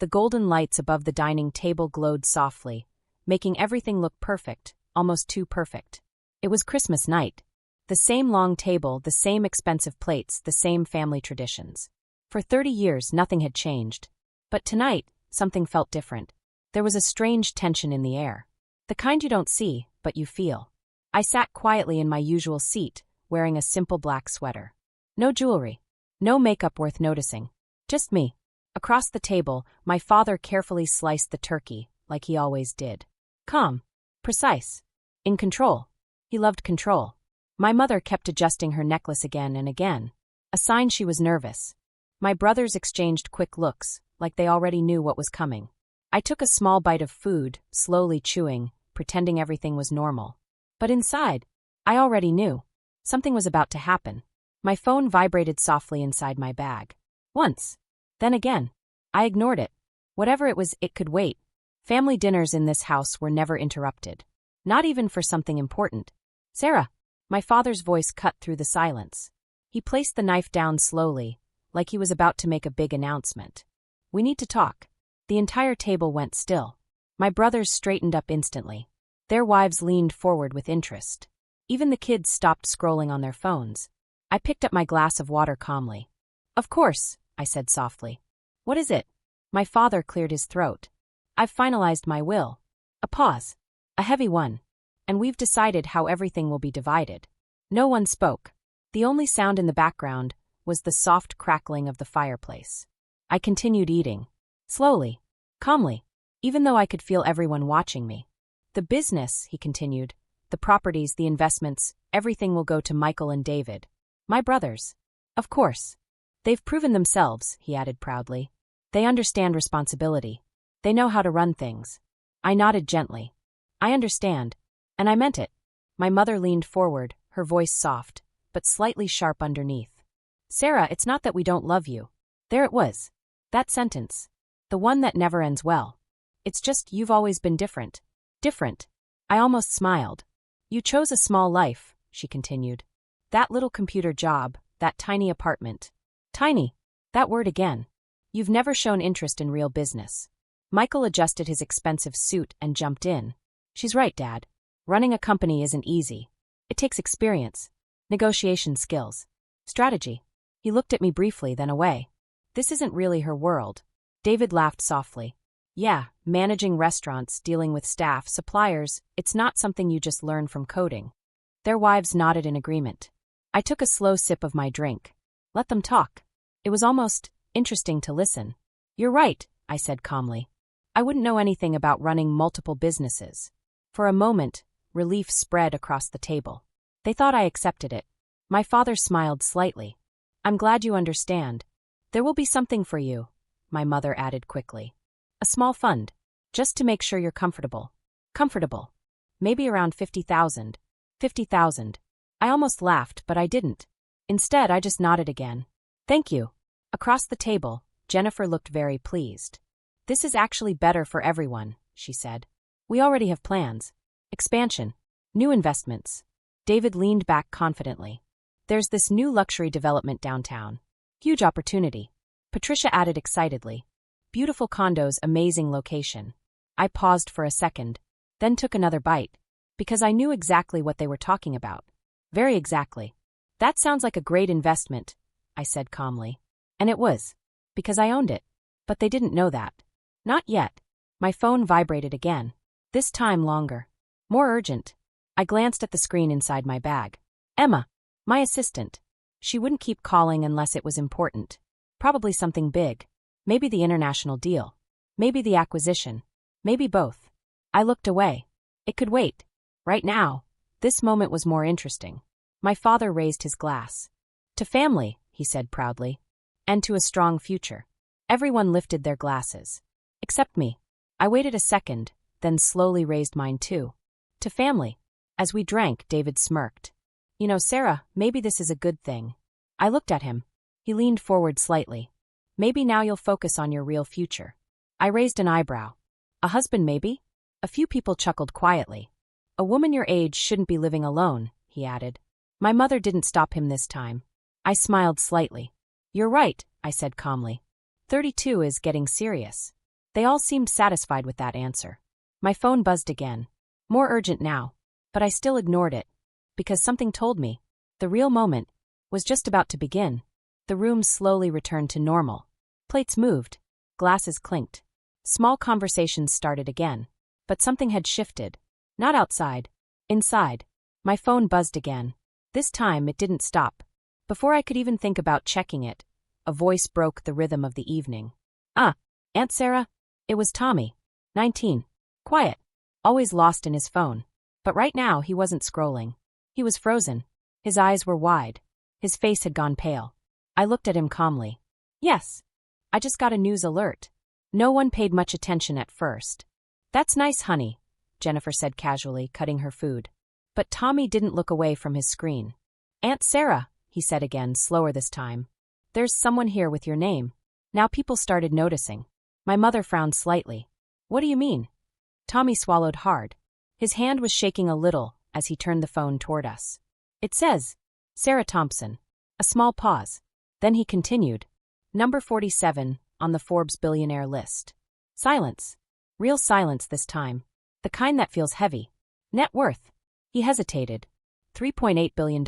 The golden lights above the dining table glowed softly, making everything look perfect, almost too perfect. It was Christmas night. The same long table, the same expensive plates, the same family traditions. For 30 years, nothing had changed. But tonight, something felt different. There was a strange tension in the air. The kind you don't see, but you feel. I sat quietly in my usual seat, wearing a simple black sweater. No jewelry. No makeup worth noticing. Just me. Across the table, my father carefully sliced the turkey, like he always did. Calm. Precise. In control. He loved control. My mother kept adjusting her necklace again and again. A sign she was nervous. My brothers exchanged quick looks, like they already knew what was coming. I took a small bite of food, slowly chewing, pretending everything was normal. But inside, I already knew. Something was about to happen. My phone vibrated softly inside my bag. Once. Then again. I ignored it. Whatever it was, it could wait. Family dinners in this house were never interrupted. Not even for something important. Sarah. My father's voice cut through the silence. He placed the knife down slowly, like he was about to make a big announcement. We need to talk. The entire table went still. My brothers straightened up instantly. Their wives leaned forward with interest. Even the kids stopped scrolling on their phones. I picked up my glass of water calmly. Of course, I said softly. What is it? My father cleared his throat. I've finalized my will. A pause. A heavy one. And we've decided how everything will be divided. No one spoke. The only sound in the background was the soft crackling of the fireplace. I continued eating. Slowly. Calmly. Even though I could feel everyone watching me. The business, he continued. The properties, the investments, everything will go to Michael and David. My brothers. Of course. They've proven themselves, he added proudly. They understand responsibility. They know how to run things. I nodded gently. I understand. And I meant it. My mother leaned forward, her voice soft, but slightly sharp underneath. Sarah, it's not that we don't love you. There it was. That sentence. The one that never ends well. It's just you've always been different. Different. I almost smiled. You chose a small life, she continued. That little computer job, that tiny apartment. Tiny. That word again. You've never shown interest in real business. Michael adjusted his expensive suit and jumped in. She's right, Dad. Running a company isn't easy. It takes experience, negotiation skills, strategy. He looked at me briefly, then away. This isn't really her world. David laughed softly. Yeah, managing restaurants, dealing with staff, suppliers, it's not something you just learn from coding. Their wives nodded in agreement. I took a slow sip of my drink. Let them talk. It was almost interesting to listen. You're right, I said calmly. I wouldn't know anything about running multiple businesses. For a moment, relief spread across the table. They thought I accepted it. My father smiled slightly. I'm glad you understand. There will be something for you, my mother added quickly. A small fund, just to make sure you're comfortable. Comfortable. Maybe around 50,000. 50,000. I almost laughed, but I didn't. Instead, I just nodded again. Thank you. Across the table, Jennifer looked very pleased. This is actually better for everyone, she said. We already have plans. Expansion. New investments. David leaned back confidently. There's this new luxury development downtown. Huge opportunity. Patricia added excitedly. Beautiful condos, amazing location. I paused for a second, then took another bite, because I knew exactly what they were talking about. Very exactly. That sounds like a great investment, I said calmly. And it was. Because I owned it. But they didn't know that. Not yet. My phone vibrated again. This time longer. More urgent. I glanced at the screen inside my bag. Emma. My assistant. She wouldn't keep calling unless it was important. Probably something big. Maybe the international deal. Maybe the acquisition. Maybe both. I looked away. It could wait. Right now, this moment was more interesting. My father raised his glass. To family, he said proudly. And to a strong future. Everyone lifted their glasses. Except me. I waited a second, then slowly raised mine too. To family. As we drank, David smirked. You know, Sarah, maybe this is a good thing. I looked at him. He leaned forward slightly. Maybe now you'll focus on your real future. I raised an eyebrow. A husband maybe? A few people chuckled quietly. A woman your age shouldn't be living alone, he added. My mother didn't stop him this time. I smiled slightly. You're right, I said calmly. 32 is getting serious. They all seemed satisfied with that answer. My phone buzzed again. More urgent now. But I still ignored it. Because something told me. The real moment was just about to begin. The room slowly returned to normal. Plates moved. Glasses clinked. Small conversations started again. But something had shifted. Not outside. Inside. My phone buzzed again. This time it didn't stop. Before I could even think about checking it, a voice broke the rhythm of the evening. Aunt Sarah? It was Tommy. 19. Quiet. Always lost in his phone. But right now he wasn't scrolling. He was frozen. His eyes were wide. His face had gone pale. I looked at him calmly. Yes. I just got a news alert. No one paid much attention at first. That's nice, honey, Jennifer said casually, cutting her food. But Tommy didn't look away from his screen. Aunt Sarah, he said again, slower this time. There's someone here with your name. Now people started noticing. My mother frowned slightly. What do you mean? Tommy swallowed hard. His hand was shaking a little as he turned the phone toward us. It says, Sarah Thompson. A small pause. Then he continued. Number 47 on the Forbes Billionaire list. Silence. Real silence this time. The kind that feels heavy. Net worth. He hesitated. $3.8 billion.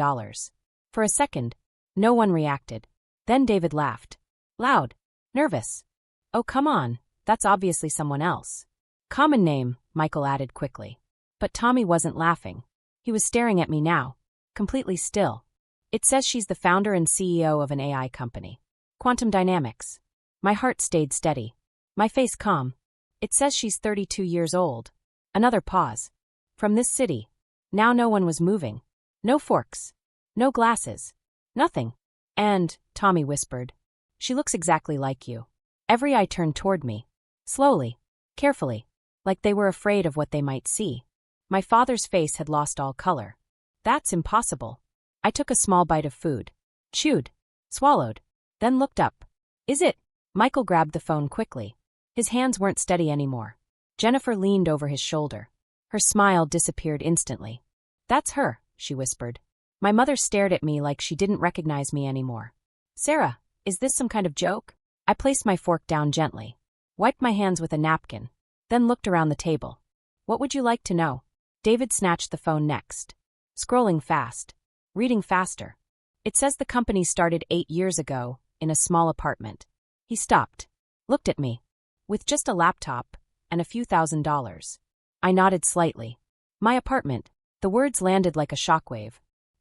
For a second, no one reacted. Then David laughed. Loud. Nervous. Oh, come on. That's obviously someone else. Common name, Michael added quickly. But Tommy wasn't laughing. He was staring at me now. Completely still. It says she's the founder and CEO of an AI company. Quantum Dynamics. My heart stayed steady. My face calm. It says she's 32 years old. Another pause. From this city. Now no one was moving. No forks. No glasses. Nothing. And, Tommy whispered, she looks exactly like you. Every eye turned toward me. Slowly. Carefully. Like they were afraid of what they might see. My father's face had lost all color. That's impossible. I took a small bite of food. Chewed. Swallowed. Then looked up. Is it? Michael grabbed the phone quickly. His hands weren't steady anymore. Jennifer leaned over his shoulder. Her smile disappeared instantly. That's her, she whispered. My mother stared at me like she didn't recognize me anymore. Sarah, is this some kind of joke? I placed my fork down gently. Wiped my hands with a napkin. Then looked around the table. What would you like to know? David snatched the phone next. Scrolling fast. Reading faster. It says the company started 8 years ago, in a small apartment. He stopped. Looked at me. With just a laptop, and a few $1,000s. I nodded slightly. My apartment. The words landed like a shockwave.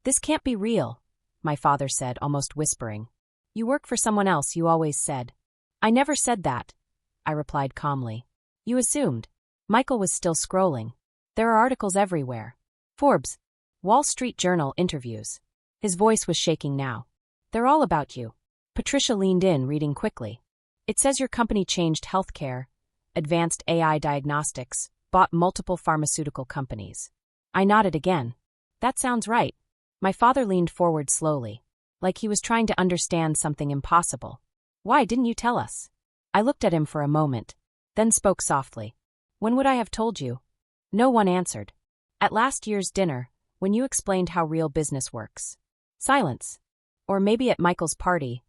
This can't be real, my father said, almost whispering. You work for someone else, you always said. I never said that, I replied calmly. You assumed. Michael was still scrolling. There are articles everywhere. Forbes. Wall Street Journal interviews. His voice was shaking now. They're all about you. Patricia leaned in, reading quickly. It says your company changed healthcare, advanced AI diagnostics, bought multiple pharmaceutical companies. I nodded again. That sounds right. My father leaned forward slowly, like he was trying to understand something impossible. Why didn't you tell us? I looked at him for a moment, then spoke softly. When would I have told you? No one answered. At last year's dinner, when you explained how real business works. Silence. Or maybe at Michael's party,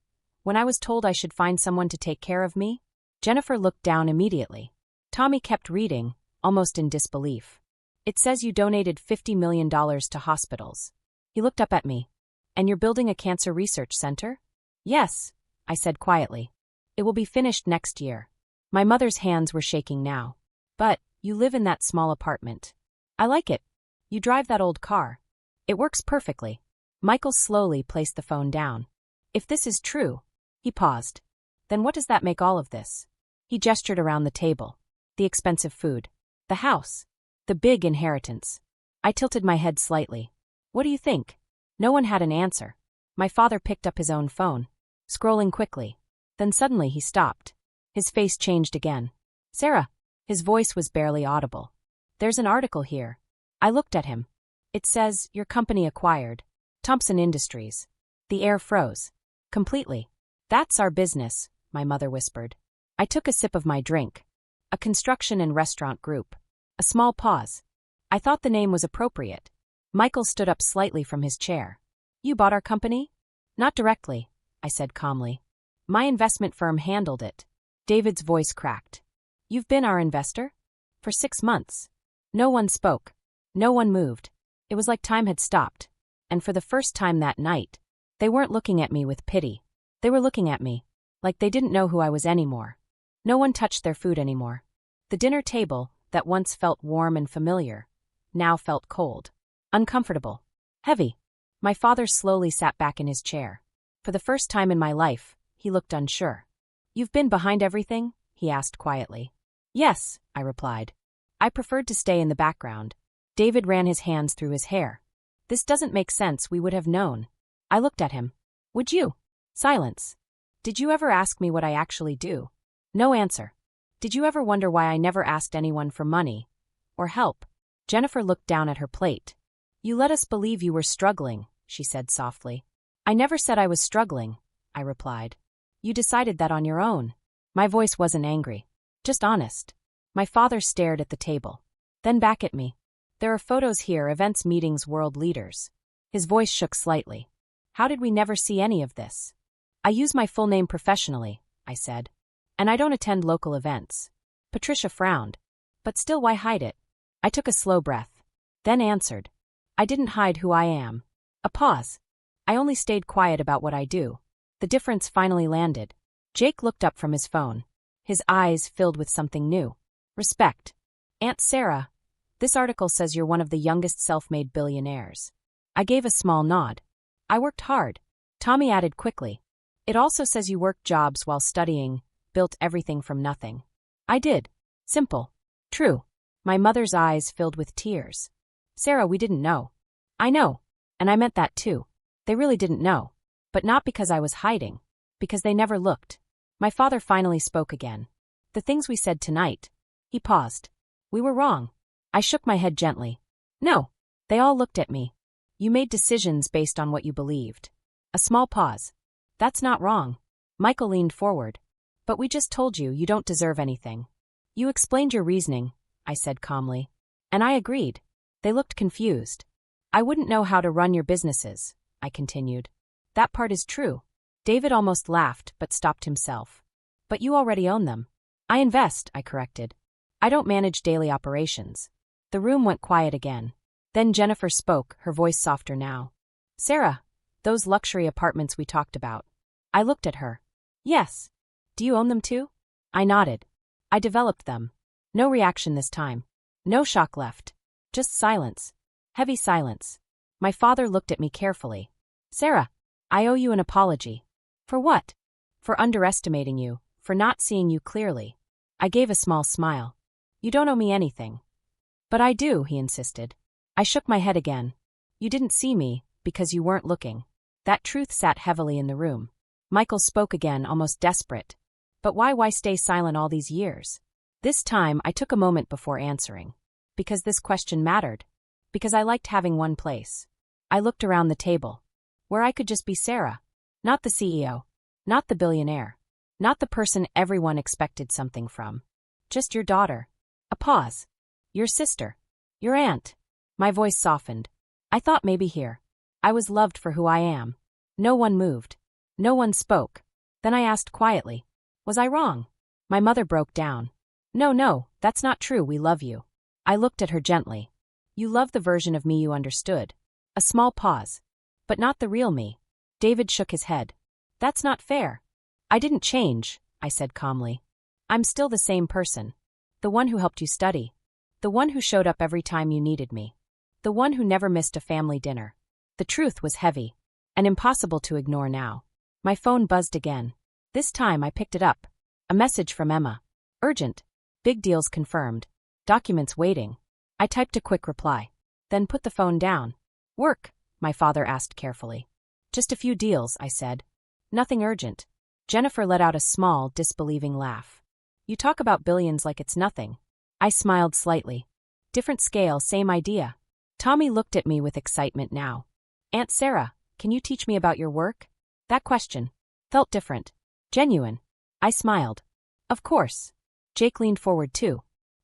when I was told I should find someone to take care of me? Jennifer looked down immediately. Tommy kept reading, almost in disbelief. It says you donated $50 million to hospitals. He looked up at me. And you're building a cancer research center? Yes, I said quietly. It will be finished next year. My mother's hands were shaking now. But, you live in that small apartment. I like it. You drive that old car. It works perfectly. Michael slowly placed the phone down. If this is true, he paused. Then what does that make all of this? He gestured around the table. The expensive food. The house. The big inheritance. I tilted my head slightly. What do you think? No one had an answer. My father picked up his own phone, scrolling quickly. Then suddenly he stopped. His face changed again. Sarah. His voice was barely audible. There's an article here. I looked at him. It says, your company acquired Thompson Industries. The air froze. Completely. That's our business, my mother whispered. I took a sip of my drink. A construction and restaurant group. A small pause. I thought the name was appropriate. Michael stood up slightly from his chair. You bought our company? Not directly, I said calmly. My investment firm handled it. David's voice cracked. You've been our investor? For 6 months. No one spoke. No one moved. It was like time had stopped. And for the first time that night, they weren't looking at me with pity. They were looking at me like they didn't know who I was anymore. No one touched their food anymore. The dinner table, that once felt warm and familiar, now felt cold, uncomfortable, heavy. My father slowly sat back in his chair. For the first time in my life, he looked unsure. You've been behind everything? He asked quietly. Yes, I replied. I preferred to stay in the background. David ran his hands through his hair. This doesn't make sense, we would have known. I looked at him. Would you? Silence. Did you ever ask me what I actually do? No answer. Did you ever wonder why I never asked anyone for money or help? Jennifer looked down at her plate. You let us believe you were struggling, she said softly. I never said I was struggling, I replied. You decided that on your own. My voice wasn't angry, just honest. My father stared at the table, then back at me. There are photos here, events, meetings, world leaders. His voice shook slightly. How did we never see any of this? I use my full name professionally, I said. And I don't attend local events. Patricia frowned. But still, why hide it? I took a slow breath, then answered. I didn't hide who I am. A pause. I only stayed quiet about what I do. The difference finally landed. Jake looked up from his phone. His eyes filled with something new. Respect. Aunt Sarah, this article says you're one of the youngest self-made billionaires. I gave a small nod. I worked hard. Tommy added quickly. It also says you worked jobs while studying, built everything from nothing. I did. Simple. True. My mother's eyes filled with tears. Sarah, we didn't know. I know. And I meant that too. They really didn't know. But not because I was hiding. Because they never looked. My father finally spoke again. The things we said tonight. He paused. We were wrong. I shook my head gently. No. They all looked at me. You made decisions based on what you believed. A small pause. That's not wrong. Michael leaned forward. But we just told you you don't deserve anything. You explained your reasoning, I said calmly. And I agreed. They looked confused. I wouldn't know how to run your businesses, I continued. That part is true. David almost laughed but stopped himself. But you already own them. I invest, I corrected. I don't manage daily operations. The room went quiet again. Then Jennifer spoke, her voice softer now. Sarah, those luxury apartments we talked about. I looked at her. Yes. Do you own them too? I nodded. I developed them. No reaction this time. No shock left. Just silence. Heavy silence. My father looked at me carefully. Sarah, I owe you an apology. For what? For underestimating you, for not seeing you clearly. I gave a small smile. You don't owe me anything. But I do, he insisted. I shook my head again. You didn't see me, because you weren't looking. That truth sat heavily in the room. Michael spoke again, almost desperate. But why stay silent all these years? This time I took a moment before answering. Because this question mattered. Because I liked having one place. I looked around the table. Where I could just be Sarah. Not the CEO. Not the billionaire. Not the person everyone expected something from. Just your daughter. A pause. Your sister. Your aunt. My voice softened. I thought maybe here. I was loved for who I am. No one moved. No one spoke. Then I asked quietly. Was I wrong? My mother broke down. No, that's not true, we love you. I looked at her gently. You love the version of me you understood. A small pause. But not the real me. David shook his head. That's not fair. I didn't change, I said calmly. I'm still the same person. The one who helped you study. The one who showed up every time you needed me. The one who never missed a family dinner. The truth was heavy. And impossible to ignore now. My phone buzzed again. This time I picked it up. A message from Emma. Urgent. Big deals confirmed. Documents waiting. I typed a quick reply. Then put the phone down. Work? My father asked carefully. Just a few deals, I said. Nothing urgent. Jennifer let out a small, disbelieving laugh. You talk about billions like it's nothing. I smiled slightly. Different scale, same idea. Tommy looked at me with excitement now. Aunt Sarah, can you teach me about your work? That question felt different. Genuine. I smiled. Of course. Jake leaned forward too.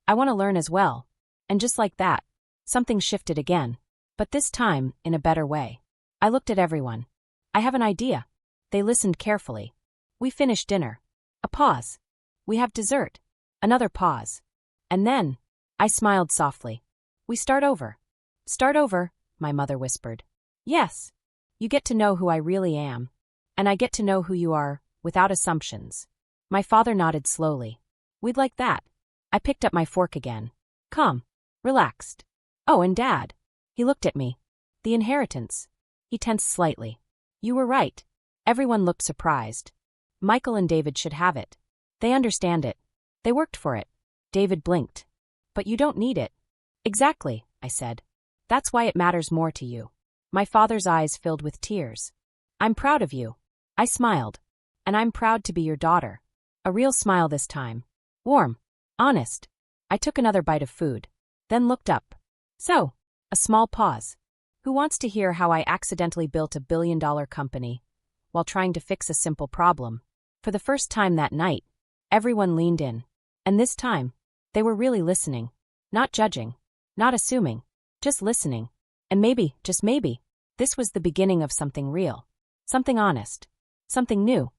I want to learn as well. And just like that, something shifted again. But this time, in a better way. I looked at everyone. I have an idea. They listened carefully. We finished dinner. A pause. We have dessert. Another pause. And then, I smiled softly. We start over. Start over, my mother whispered. Yes. You get to know who I really am. And I get to know who you are, without assumptions. My father nodded slowly. We'd like that. I picked up my fork again. Calm. Relaxed. Oh, and Dad. He looked at me. The inheritance. He tensed slightly. You were right. Everyone looked surprised. Michael and David should have it. They understand it. They worked for it. David blinked. But you don't need it. Exactly, I said. That's why it matters more to you. My father's eyes filled with tears. I'm proud of you. I smiled. And I'm proud to be your daughter. A real smile this time. Warm. Honest. I took another bite of food. Then looked up. So, a small pause. Who wants to hear how I accidentally built a billion-dollar company while trying to fix a simple problem? For the first time that night, everyone leaned in. And this time, they were really listening. Not judging. Not assuming. Just listening. And maybe, just maybe, this was the beginning of something real. Something honest. Something new.